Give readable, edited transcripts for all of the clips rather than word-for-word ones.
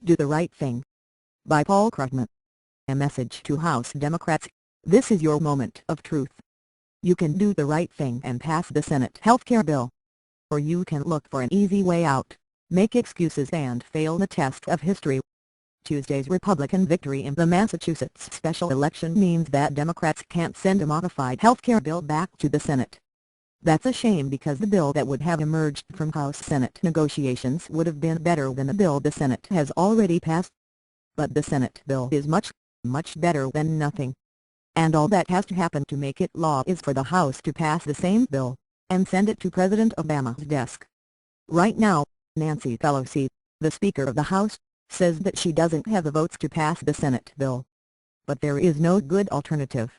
Do the Right Thing by Paul Krugman. A message to House Democrats: this is your moment of truth. You can do the right thing and pass the Senate healthcare bill. Or you can look for an easy way out, make excuses and fail the test of history. Tuesday's Republican victory in the Massachusetts special election means that Democrats can't send a modified healthcare bill back to the Senate. That's a shame, because the bill that would have emerged from House-Senate negotiations would have been better than the bill the Senate has already passed. But the Senate bill is much, much better than nothing. And all that has to happen to make it law is for the House to pass the same bill, and send it to President Obama's desk. Right now, Nancy Pelosi, the Speaker of the House, says that she doesn't have the votes to pass the Senate bill. But there is no good alternative.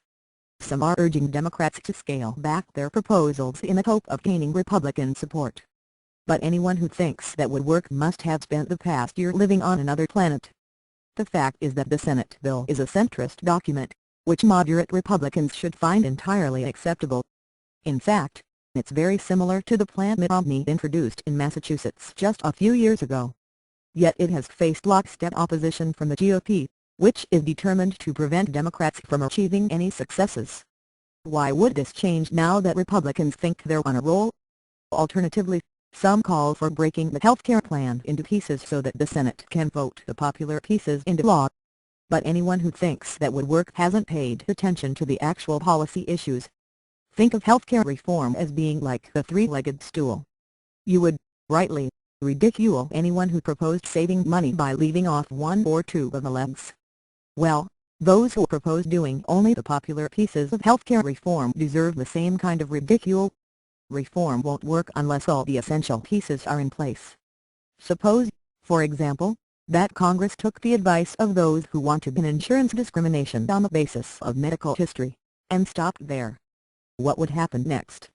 Some are urging Democrats to scale back their proposals in the hope of gaining Republican support. But anyone who thinks that would work must have spent the past year living on another planet. The fact is that the Senate bill is a centrist document, which moderate Republicans should find entirely acceptable. In fact, it's very similar to the plan Mitt Romney introduced in Massachusetts just a few years ago. Yet it has faced lockstep opposition from the GOP, which is determined to prevent Democrats from achieving any successes. Why would this change now that Republicans think they're on a roll? Alternatively, some call for breaking the healthcare plan into pieces so that the Senate can vote the popular pieces into law. But anyone who thinks that would work hasn't paid attention to the actual policy issues. Think of healthcare reform as being like the three-legged stool. You would, rightly, ridicule anyone who proposed saving money by leaving off one or two of the legs. Well, those who propose doing only the popular pieces of healthcare reform deserve the same kind of ridicule. Reform won't work unless all the essential pieces are in place. Suppose, for example, that Congress took the advice of those who want to ban insurance discrimination on the basis of medical history, and stopped there. What would happen next?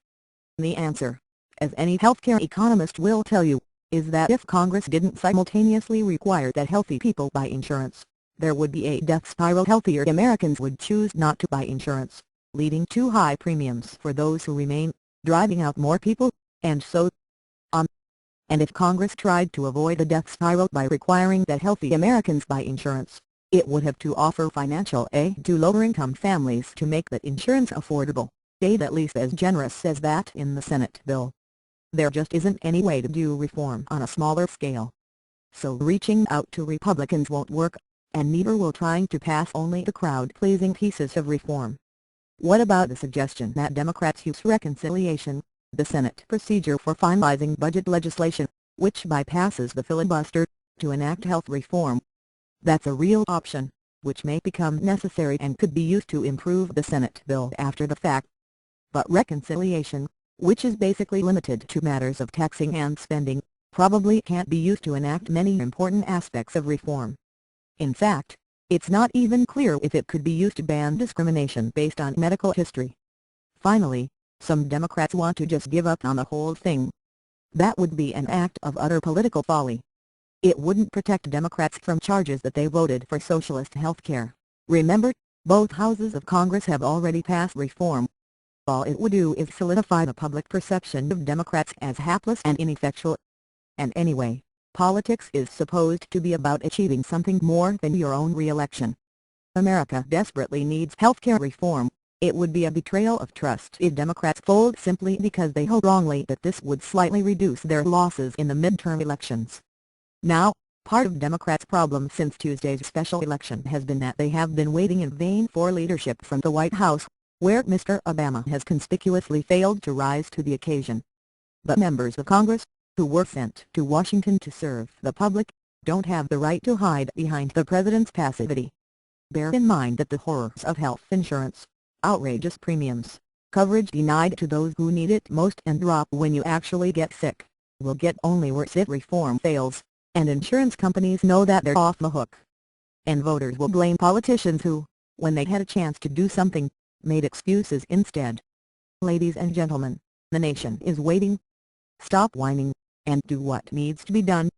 The answer, as any healthcare economist will tell you, is that if Congress didn't simultaneously require that healthy people buy insurance, there would be a death spiral. Healthier Americans would choose not to buy insurance, leading to high premiums for those who remain, driving out more people, and so on. And if Congress tried to avoid the death spiral by requiring that healthy Americans buy insurance, it would have to offer financial aid to lower-income families to make that insurance affordable, aid at least as generous as that in the Senate bill. There just isn't any way to do reform on a smaller scale. So reaching out to Republicans won't work, and neither will trying to pass only the crowd-pleasing pieces of reform. What about the suggestion that Democrats use reconciliation, the Senate procedure for finalizing budget legislation, which bypasses the filibuster, to enact health reform? That's a real option, which may become necessary and could be used to improve the Senate bill after the fact. But reconciliation, which is basically limited to matters of taxing and spending, probably can't be used to enact many important aspects of reform. In fact, it's not even clear if it could be used to ban discrimination based on medical history. Finally, some Democrats want to just give up on the whole thing. That would be an act of utter political folly. It wouldn't protect Democrats from charges that they voted for socialist health care. Remember, both houses of Congress have already passed reform. All it would do is solidify the public perception of Democrats as hapless and ineffectual. And anyway, politics is supposed to be about achieving something more than your own re-election. America desperately needs healthcare reform. It would be a betrayal of trust if Democrats fold simply because they hope wrongly that this would slightly reduce their losses in the midterm elections. Now, part of Democrats' problem since Tuesday's special election has been that they have been waiting in vain for leadership from the White House, where Mr. Obama has conspicuously failed to rise to the occasion. But members of Congress, who were sent to Washington to serve the public, don't have the right to hide behind the president's passivity. Bear in mind that the horrors of health insurance, outrageous premiums, coverage denied to those who need it most and drop when you actually get sick, will get only worse if reform fails, and insurance companies know that they're off the hook. And voters will blame politicians who, when they had a chance to do something, made excuses instead. Ladies and gentlemen, the nation is waiting. Stop whining, and do what needs to be done.